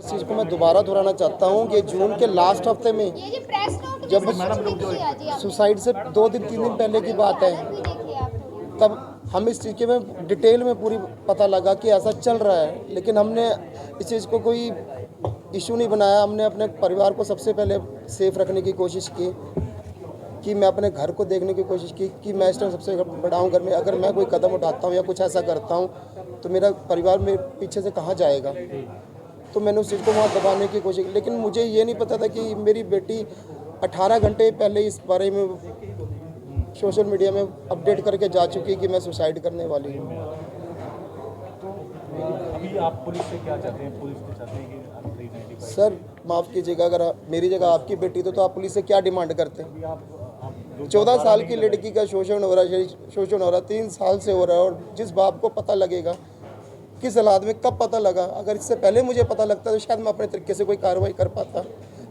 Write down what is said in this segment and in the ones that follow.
इस चीज़ को मैं दोबारा दोहराना चाहता हूँ कि जून के लास्ट हफ्ते में जब सुसाइड से 2 दिन 3 दिन पहले की बात है, तब हम इस चीज़ के में डिटेल में पूरी पता लगा कि ऐसा चल रहा है, लेकिन हमने इस चीज़ को कोई इशू नहीं बनाया। हमने अपने परिवार को सबसे पहले सेफ रखने की कोशिश की कि मैं अपने घर को देखने की कोशिश की कि मैं इस टाइम सबसे बड़ा हूँ घर में। अगर मैं कोई कदम उठाता हूँ या कुछ ऐसा करता हूँ तो मेरा परिवार मेरे पीछे से कहाँ जाएगा। तो मैंने उस चीज़ को वहाँ दबाने की कोशिश की, लेकिन मुझे ये नहीं पता था कि मेरी बेटी 18 घंटे पहले इस बारे में सोशल मीडिया में अपडेट करके जा चुकी कि मैं सुसाइड करने वाली हूँ। अभी आप पुलिस से क्या चाहते हैं? पुलिस से चाहते हैं कि आप 395? सर माफ़ कीजिएगा, अगर मेरी जगह आपकी बेटी तो आप पुलिस से क्या डिमांड करते हैं? 14 साल की लड़की का शोषण हो रहा है, 3 साल से हो रहा है। और जिस बाप को पता लगेगा किस हालात में कब पता लगा, अगर इससे पहले मुझे पता लगता तो शायद मैं अपने तरीके से कोई कार्रवाई कर पाता,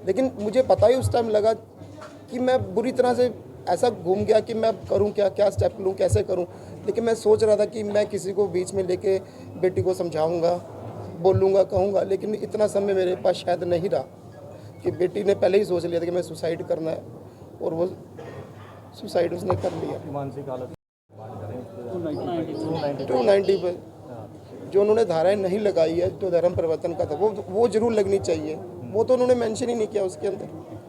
लेकिन मुझे पता ही उस टाइम लगा कि मैं बुरी तरह से ऐसा घूम गया कि मैं करूं क्या, क्या स्टेप लूं, कैसे करूं। लेकिन मैं सोच रहा था कि मैं किसी को बीच में लेके बेटी को समझाऊंगा, बोलूंगा, कहूंगा, लेकिन इतना समय मेरे पास शायद नहीं रहा कि बेटी ने पहले ही सोच लिया था कि मैं सुसाइड करना है और वो सुसाइड उसने कर लिया। मानसिक हालत 290 पर जो उन्होंने धाराएं नहीं लगाई है, जो धर्म परिवर्तन का था, वो जरूर लगनी चाहिए। वो तो उन्होंने मेंशन ही नहीं किया उसके अंदर।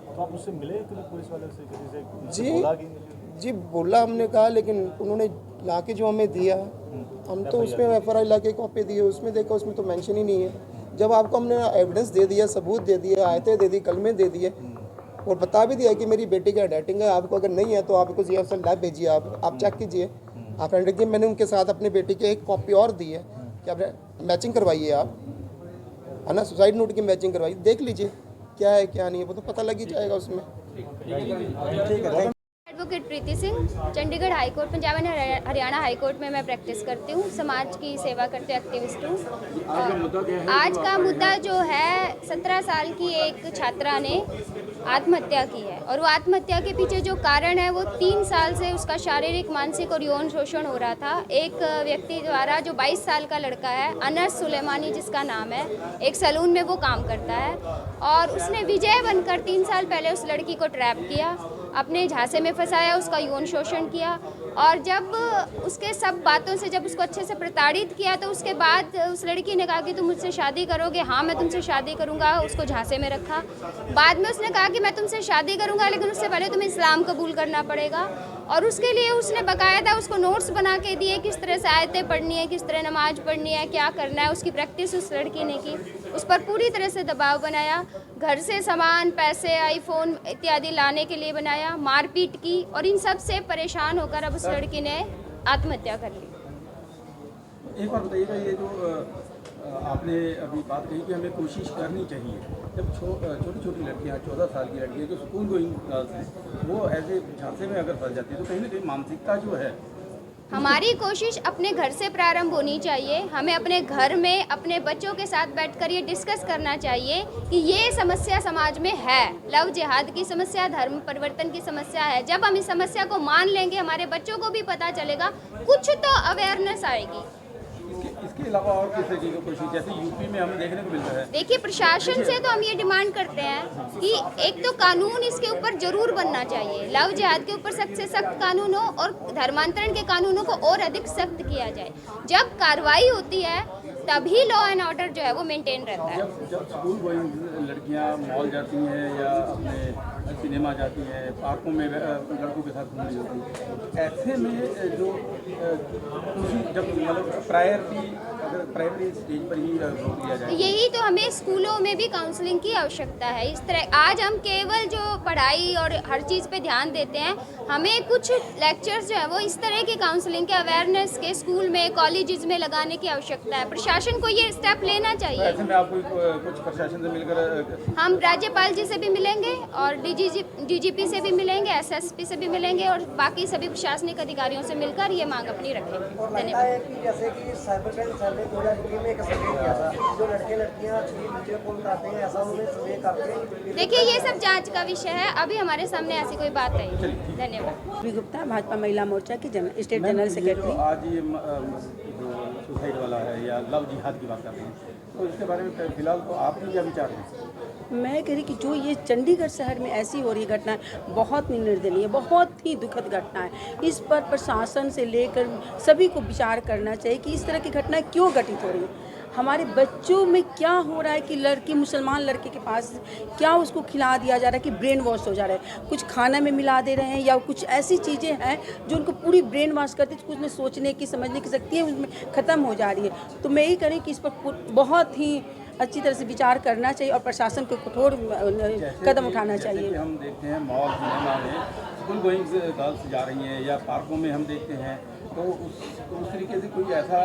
तो आप उससे मिले पुलिस वाले से? किसी से जी बोला हमने, कहा, लेकिन उन्होंने ला के जो हमें दिया, हम तो उसमें FRI ला के कॉपी दी है, उसमें देखा, उसमें तो मेंशन ही नहीं है। जब आपको हमने एविडेंस दे दिया, सबूत दे दिए, आयतें दे दी, कलमे दे दिए और बता भी दिया कि मेरी बेटी का हैंडराइटिंग है, आपको अगर नहीं है तो आपको GFL लैब भेजिए, आप चेक कीजिए, आप हैंडराइटिंग। मैंने उनके साथ अपने बेटी की एक कॉपी और दी है कि आप मैचिंग करवाइए, आप है ना, सुसाइड नोट की मैचिंग करवाइए, देख लीजिए क्या है क्या नहीं है, वो तो पता लग ही जाएगा उसमें। Advocate Preeti Singh, Chandigarh high court, Punjab and Haryana high court में मैं प्रैक्टिस करती हूँ, समाज की सेवा करते एक्टिविस्ट हूँ। आज का मुद्दा जो है, 17 साल की एक छात्रा ने आत्महत्या की है और वो आत्महत्या के पीछे जो कारण है वो 3 साल से उसका शारीरिक, मानसिक और यौन शोषण हो रहा था। एक व्यक्ति द्वारा, जो 22 साल का लड़का है, अनस सुलेमानी जिसका नाम है, एक सैलून में वो काम करता है और उसने विजय बनकर 3 साल पहले उस लड़की को ट्रैप किया, अपने झांसे में फंसाया, उसका यौन शोषण किया और जब उसके सब बातों से जब उसको अच्छे से प्रताड़ित किया तो उसके बाद उस लड़की ने कहा कि तुम मुझसे शादी करोगे? हाँ, मैं तुमसे शादी करूँगा। उसको झांसे में रखा। बाद में उसने कहा कि मैं तुमसे शादी करूँगा, लेकिन उससे पहले तुम्हें इस्लाम कबूल करना पड़ेगा। और उसके लिए उसने बाकायदा उसको नोट्स बना के दिए, किस तरह से आयतें पढ़नी है, किस तरह नमाज पढ़नी है, क्या करना है, उसकी प्रैक्टिस उस लड़की ने की। उस पर पूरी तरह से दबाव बनाया, घर से सामान, पैसे, आईफोन इत्यादि लाने के लिए बनाया, मारपीट की और इन सब से परेशान होकर अब उस लड़की ने आत्महत्या कर ली। एक बार बताइएगा, ये जो आपने अभी बात कही कि हमें कोशिश करनी चाहिए, जब छोटी छोटी लड़कियाँ, 14 साल की लड़कियाँ जो स्कूल गोइंग गर्ल्स हैं, वो ऐसे झांसे में अगर फंस जाती है तो कहीं ना कहीं मानसिकता जो है, हमारी कोशिश अपने घर से प्रारंभ होनी चाहिए। हमें अपने घर में अपने बच्चों के साथ बैठकर ये डिस्कस करना चाहिए कि ये समस्या समाज में है, लव जिहाद की समस्या, धर्म परिवर्तन की समस्या है। जब हम इस समस्या को मान लेंगे, हमारे बच्चों को भी पता चलेगा, कुछ तो अवेयरनेस आएगी। इसके अलावा और किस तरीके की कोशिश, जैसे यूपी में हमें देखने को मिलता है? देखिए, प्रशासन से तो हम ये डिमांड करते हैं कि एक तो कानून इसके ऊपर जरूर बनना चाहिए, लव जिहाद के ऊपर सख्त से सख्त कानून हो और धर्मांतरण के कानूनों को और अधिक सख्त किया जाए। जब कार्रवाई होती है तभी लॉ एंड ऑर्डर जो है वो मेंटेन रहता है। जब स्कूल गोइंग लड़कियां मॉल जाती हैं या अपने सिनेमा जाती हैं, पार्कों में लड़कों के साथ घूमने जाती हैं, ऐसे में जो जब मतलब प्राइमरी स्टेज पर ही रोक दिया जाए, यही तो हमें स्कूलों में भी काउंसलिंग की आवश्यकता है। इस तरह आज हम केवल जो पढ़ाई और हर चीज़ पे ध्यान देते हैं, हमें कुछ लेक्चर्स जो है वो इस तरह की काउंसलिंग के, अवेयरनेस के स्कूल में, कॉलेजेस में लगाने की आवश्यकता है। प्रशासन को ये स्टेप लेना चाहिए। ऐसे में आप कुछ प्रशासन से मिलकर, हम राज्यपाल जी से भी मिलेंगे और DGP से भी मिलेंगे, SSP से भी मिलेंगे और बाकी सभी प्रशासनिक अधिकारियों से मिलकर ये मांग अपनी रखेंगे। धन्यवाद। जैसे कि साइबर क्राइम सेल ने 2021 में एक सर्वे किया था, जो लड़के लड़कियां वीडियो कॉल करते हैं, ऐसा उन्हें सर्वे करके। देखिए, ये सब जांच का विषय है, अभी हमारे सामने ऐसी कोई बात आई। धन्यवाद। गुप्ता, भाजपा महिला मोर्चा की स्टेट जनरल सेक्रेटरी। आज ये सुसाइड वाला है या लव जिहाद की बात करते हैं, तो इसके बारे में फिलहाल तो आपके क्या विचार हैं? मैं कह रही कि जो ये चंडीगढ़ शहर में ऐसी हो रही घटना है बहुत निर्दयनीय, बहुत ही दुखद घटना है। इस पर प्रशासन से लेकर सभी को विचार करना चाहिए कि इस तरह की घटनाएं क्यों घटित हो रही है। हमारे बच्चों में क्या हो रहा है कि लड़की, मुसलमान लड़के के पास क्या उसको खिला दिया जा रहा है कि ब्रेन वॉश हो जा रहा है, कुछ खाना में मिला दे रहे हैं या कुछ ऐसी चीज़ें हैं जो उनको पूरी ब्रेन वॉश करती है, कुछ में सोचने की, समझने की शक्ति है उसमें ख़त्म हो जा रही है। तो मैं यही कह रही कि इस पर बहुत ही अच्छी तरह से विचार करना चाहिए और प्रशासन को कठोर कदम उठाना चाहिए। हम देखते हैं मॉल सिनेमा में स्कूल गोइंग गर्ल्स जा रही हैं या पार्कों में हम देखते हैं, तो उस तरीके से कोई ऐसा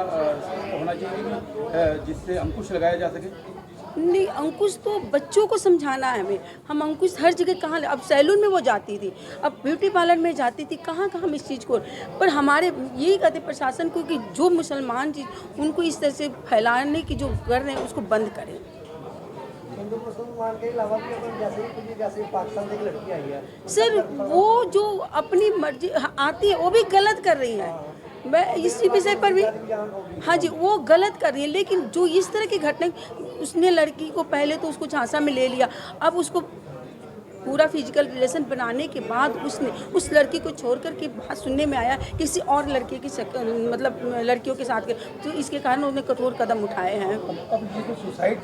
होना चाहिए कि जिससे अंकुश लगाया जा सके। नहीं, अंकुश तो बच्चों को समझाना है हमें। हम अंकुश हर जगह कहाँ, अब सैलून में वो जाती थी, अब ब्यूटी पार्लर में जाती थी, कहाँ कहाँ हम इस चीज़ को, पर हमारे यही कहते प्रशासन को कि जो मुसलमान चीज़ उनको इस तरह से फैलाने की जो कर रहे हैं उसको बंद करें। हिंदू मुसलमान के अलावा भी अगर जैसे पाकिस्तान से एक लड़की आई है सर, वो जो अपनी मर्जी आती है वो भी गलत कर रही है। मैं इस विषय पर भी, हाँ जी, वो गलत कर रही है, लेकिन जो इस तरह की घटना, उसने लड़की को पहले तो उसको झांसा में ले लिया, अब उसको पूरा फिजिकल रिलेशन बनाने के बाद उसने उस लड़की को छोड़ कर के बात सुनने में आया किसी और लड़के की मतलब लड़कियों के साथ, तो इसके कारण उन्होंने कठोर कदम उठाए हैं। अब ये जो सुसाइड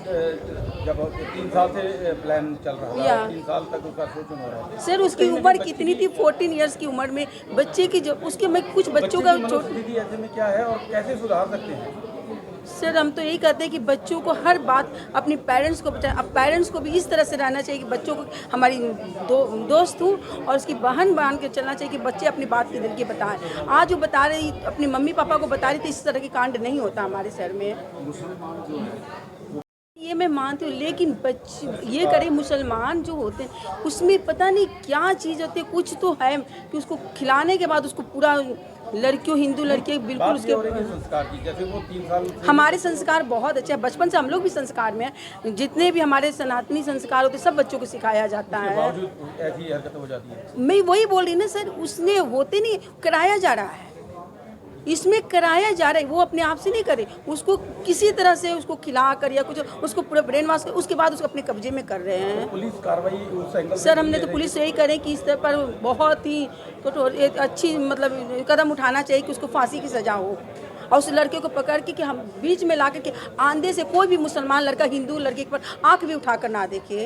जब 3 साल से प्लान चल रहा है, 3 साल तक उसका शोषण हो रहा है। सर, उसकी उम्र कितनी थी? 14 इयर्स की उम्र में बच्चे की, जो उसके मैं कुछ बच्चों का स्थिति ऐसे में क्या है और कैसे सुधार सकते हैं? सर, हम तो यही कहते हैं कि बच्चों को हर बात अपने पेरेंट्स को बताएं। अब पेरेंट्स को भी इस तरह से रहना चाहिए कि बच्चों को हमारी दोस्त हूँ और उसकी बहन मान के चलना चाहिए कि बच्चे अपनी बात के दिल की बताएं। आज वो बता रही, अपनी मम्मी पापा को बता रही थी, इस तरह के कांड नहीं होता हमारे शहर में। ये मैं मानती हूँ, लेकिन बच्चे ये करें, मुसलमान जो होते हैं उसमें पता नहीं क्या चीज़ होती है, कुछ तो है कि उसको खिलाने के बाद उसको पूरा लड़कियों, हिंदू लड़के बिल्कुल उसके संस्कार की, जैसे वो 3 साल हमारे संस्कार बहुत अच्छे हैं, बचपन से हम लोग भी संस्कार में हैं, जितने भी हमारे सनातनी संस्कार होते सब बच्चों को सिखाया जाता है। बावजूद ऐसी हरकत हो जाती है। मैं वही बोल रही ना सर, उसने होते नहीं, कराया जा रहा है, इसमें कराया जा रहा है, वो अपने आप से नहीं करे, उसको किसी तरह से उसको खिला कर या कुछ उसको पूरा ब्रेन वॉश कर, उसके बाद उसको अपने कब्जे में कर रहे हैं। पुलिस कार्रवाई उस एंगल सर, हमने तो पुलिस से यही करें कि इस तरह पर बहुत ही कठोर अच्छी मतलब कदम उठाना चाहिए कि उसको फांसी की सजा हो और उस लड़के को पकड़ के कि हम बीच में ला कर के आंधे से कोई भी मुसलमान लड़का हिंदू लड़के पर आंख भी उठाकर ना देखे।